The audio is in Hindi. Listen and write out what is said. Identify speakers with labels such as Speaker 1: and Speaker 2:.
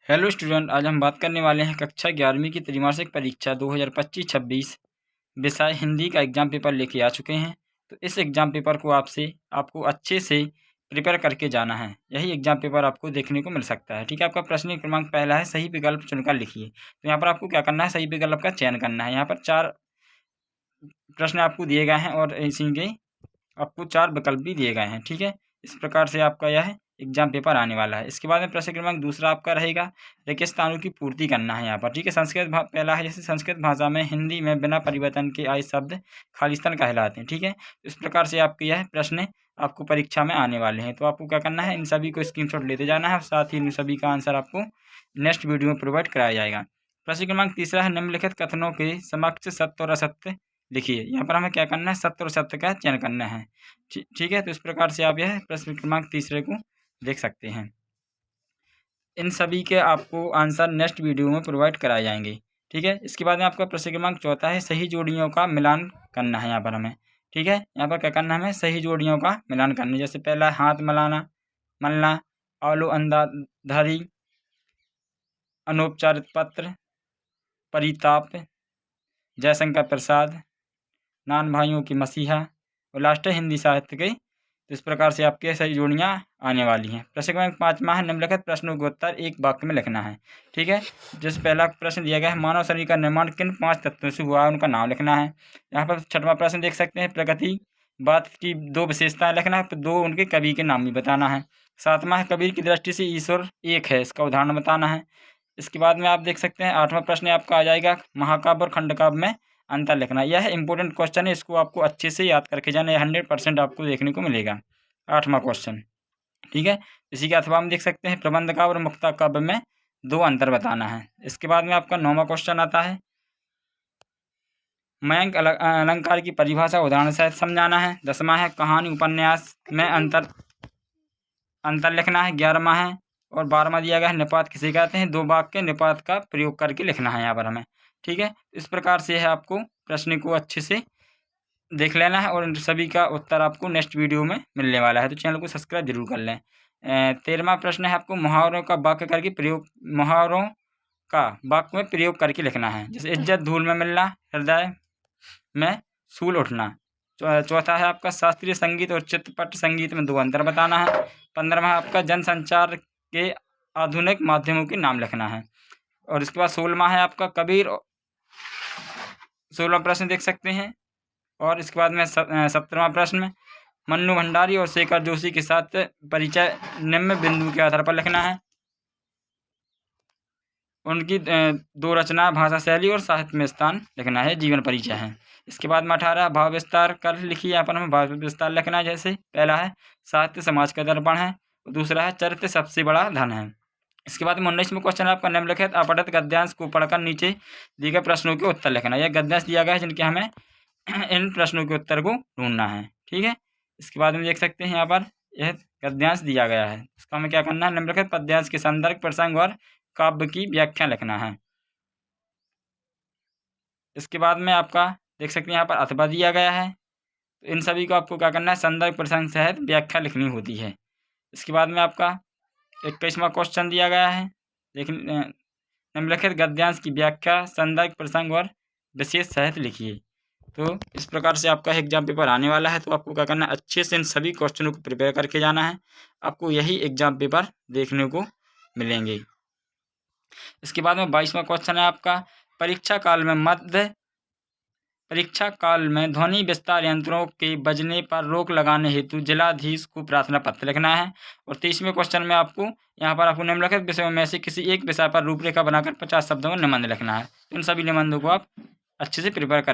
Speaker 1: हेलो स्टूडेंट, आज हम बात करने वाले हैं कक्षा 11वीं की त्रैमासिक परीक्षा 2025-26 विषय हिंदी का एग्ज़ाम पेपर लेके आ चुके हैं। तो इस एग्ज़ाम पेपर को आपको अच्छे से प्रिपेयर करके जाना है। यही एग्ज़ाम पेपर आपको देखने को मिल सकता है। ठीक है, आपका प्रश्न क्रमांक पहला है, सही विकल्प चुनकर लिखिए। तो यहाँ पर आपको क्या करना है, सही विकल्प का चयन करना है। यहाँ पर 4 प्रश्न आपको दिए गए हैं और इसी के आपको 4 विकल्प भी दिए गए हैं। ठीक है, इस प्रकार से आपका यह एग्ज़ाम पेपर आने वाला है। इसके बाद में प्रश्न क्रमांक दूसरा आपका रहेगा, रेगिस्तानों की पूर्ति करना है यहाँ पर। ठीक है, पहला है, जैसे संस्कृत भाषा में हिंदी में बिना परिवर्तन के आए शब्द खालिस्तान कहलाते हैं। ठीक है, इस प्रकार से आपके यह प्रश्न आपको परीक्षा में आने वाले हैं। तो आपको क्या करना है, इन सभी को स्क्रीनशॉट लेते जाना है और साथ ही इन सभी का आंसर आपको नेक्स्ट वीडियो में प्रोवाइड कराया जाएगा। प्रश्न क्रमांक तीसरा है, निम्नलिखित कथनों के समक्ष सत्य और असत्य लिखिए। यहाँ पर हमें क्या करना है, सत्य और सत्य का चयन करना है। ठीक है, तो इस प्रकार से आप यह प्रश्न क्रमांक तीसरे को देख सकते हैं। इन सभी के आपको आंसर नेक्स्ट वीडियो में प्रोवाइड कराए जाएंगे। ठीक है, इसके बाद में आपका प्रश्न क्रमांक चौथा है, सही जोड़ियों का मिलान करना है यहाँ पर हमें। ठीक है, यहाँ पर क्या करना है, हमें सही जोड़ियों का मिलान करना है। जैसे पहला है, हाथ मलाना, मलना, आलू अंधाधरी, अनौपचारिक पत्र, परिताप, जयशंकर प्रसाद, नान भाइयों की मसीहा और लास्ट है हिंदी साहित्य के। तो इस प्रकार से आपके सही जोड़ियाँ आने वाली हैं। प्रश्न क्रमांक 5वां है, निम्नलिखित प्रश्नों का उत्तर एक वाक्य में लिखना है। ठीक है, जैसे पहला प्रश्न दिया गया है, मानव शरीर का निर्माण किन 5 तत्वों से हुआ है, उनका नाम लिखना है। यहाँ पर 6वां प्रश्न देख सकते हैं, प्रगतिवाद की 2 विशेषताएं लिखना है, तो 2 उनके कवि के नाम भी बताना है। 7वां है, कबीर की दृष्टि से ईश्वर एक है, इसका उदाहरण बताना है। इसके बाद में आप देख सकते हैं 8वां प्रश्न आपका आ जाएगा, महाकाव्य और खंडकाव्य में अंतर लिखना। यह इंपॉर्टेंट क्वेश्चन है, इसको आपको अच्छे से याद करके जाना है, 100% आपको देखने को मिलेगा 8वां क्वेश्चन। ठीक है, इसी के अथवा में देख सकते हैं, प्रबंध काव्य और मुक्ता काव्य में 2 अंतर बताना है। इसके बाद में आपका 9वां क्वेश्चन आता है, मयंक अलंकार की परिभाषा उदाहरण सहित समझाना है। 10वां है, कहानी उपन्यास में अंतर लिखना है। 11वां है और 12वां दिया गया है, निपात किसे कहते हैं, 2 वाक्य निपात का प्रयोग करके लिखना है यहाँ पर हमें। ठीक है, इस प्रकार से है आपको प्रश्न को अच्छे से देख लेना है और इन सभी का उत्तर आपको नेक्स्ट वीडियो में मिलने वाला है। तो चैनल को सब्सक्राइब जरूर कर लें। 13वां प्रश्न है, आपको मुहावरों का वाक्य में प्रयोग करके लिखना है। जैसे इज्जत धूल में मिलना, हृदय में सूल उठना। 4था है आपका, शास्त्रीय संगीत और चित्रपट संगीत में 2 अंतर बताना है। 15वां है आपका, जनसंचार के आधुनिक माध्यमों के नाम लिखना है। और इसके बाद 16वां है आपका, कबीर। 16वां प्रश्न देख सकते हैं। और इसके बाद में 17वां प्रश्न, मन्नू भंडारी और शेखर जोशी के साथ परिचय निम्न बिंदु के आधार पर लिखना है। उनकी 2 रचना, भाषा शैली और साहित्य में स्थान लिखना है, जीवन परिचय है। इसके बाद में 18 भाव विस्तार कर लिखिए। यहाँ पर हमें भाव विस्तार लिखना है। जैसे पहला है, साहित्य समाज का दर्पण है, और दूसरा है, चरित्र सबसे बड़ा धन है। इसके बाद में 19वां क्वेश्चन आपका, निम्नलिखित अपठित गद्यांश को पढ़कर नीचे दिए गए प्रश्नों के उत्तर लिखना है। यह गद्यांश दिया गया है जिनके हमें इन प्रश्नों के उत्तर को ढूंढना है। ठीक है, इसके बाद में देख सकते हैं यहाँ पर यह गद्यांश दिया गया है, इसका हमें क्या करना है, निम्नलिखित पद्यांश के संदर्भ, प्रसंग और काव्य की व्याख्या लिखना है। इसके बाद में आपका देख सकते हैं यहाँ पर अथवा दिया गया है, तो इन सभी को आपको क्या करना है, संदर्भ प्रसंग सहित व्याख्या लिखनी होती है। इसके बाद में आपका 21वां क्वेश्चन दिया गया है, निम्नलिखित गद्यांश की व्याख्या संदर्भ प्रसंग और विशेष सहित लिखिए। तो इस प्रकार से आपका एग्जाम पेपर आने वाला है। तो आपको क्या करना है, अच्छे से इन सभी क्वेश्चनों को प्रिपेयर करके जाना है, आपको यही एग्जाम पेपर देखने को मिलेंगे। इसके बाद में 22वां क्वेश्चन है आपका, परीक्षा काल में ध्वनि विस्तार यंत्रों के बजने पर रोक लगाने हेतु जिलाधीश को प्रार्थना पत्र लिखना है। और 23वें क्वेश्चन में आपको यहाँ पर आपको निम्नलिखित विषयों में से किसी एक विषय पर रूपरेखा बनाकर 50 शब्दों में निबंध लिखना है। इन सभी निबंधों को आप अच्छे से प्रिपेयर करके